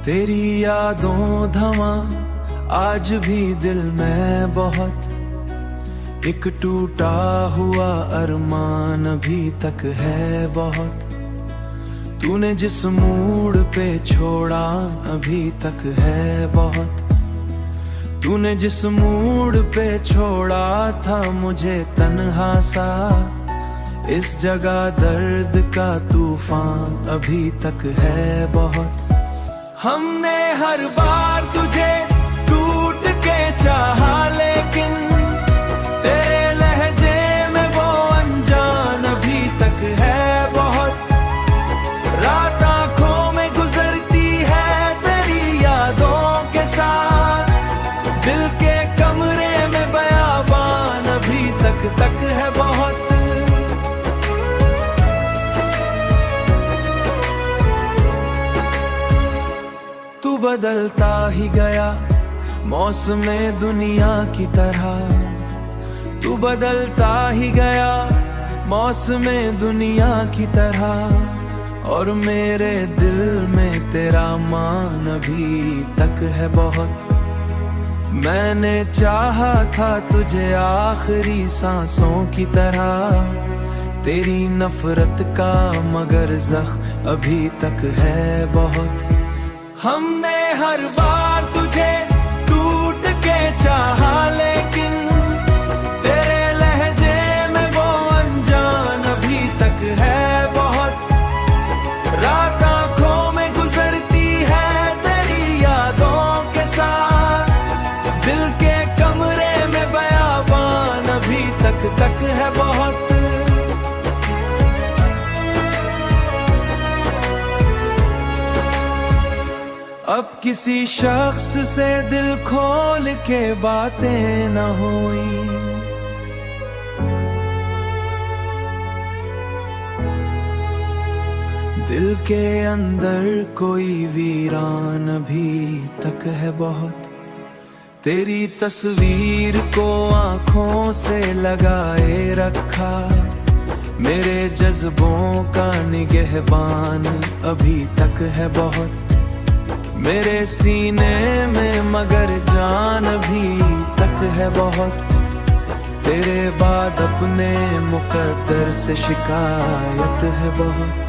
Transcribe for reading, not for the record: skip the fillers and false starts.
तेरी यादों धमा आज भी दिल में बहुत, एक टूटा हुआ अरमान अभी तक है बहुत। तूने जिस मूड पे छोड़ा अभी तक है बहुत। तूने जिस मूड पे छोड़ा था मुझे तन्हा सा, इस जगह दर्द का तूफान अभी तक है बहुत। हमने हर बार तुझे टूट के चाहा, लेकिन तेरे लहजे में वो अनजान अभी तक है बहुत। रात आंखों में गुजरती है तेरी यादों के साथ, दिल के कमरे में बयाबान अभी तक है बहुत। तू बदलता ही गया मौसमे दुनिया की तरह, तू बदलता ही गया मौसमे दुनिया की तरह। और मेरे दिल में तेरा मान अभी तक है बहुत। मैंने चाहा था तुझे आखिरी सांसों की तरह, तेरी नफरत का मगर ज़ख्म अभी तक है बहुत। हमने हर बार तुझे टूट के चाहा, लेकिन तेरे लहजे में वो अनजान अभी तक है बहुत। रात आंखों में गुजरती है तेरी यादों के साथ, दिल के कमरे में बयाबान अभी तक है बहुत। अब किसी शख्स से दिल खोल के बातें न हुई, दिल के अंदर कोई वीरान अभी तक है बहुत। तेरी तस्वीर को आंखों से लगाए रखा, मेरे जज्बों का निगहबान अभी तक है बहुत। मेरे सीने में मगर जान अभी तक है बहुत। तेरे बाद अपने मुकद्दर से शिकायत है बहुत।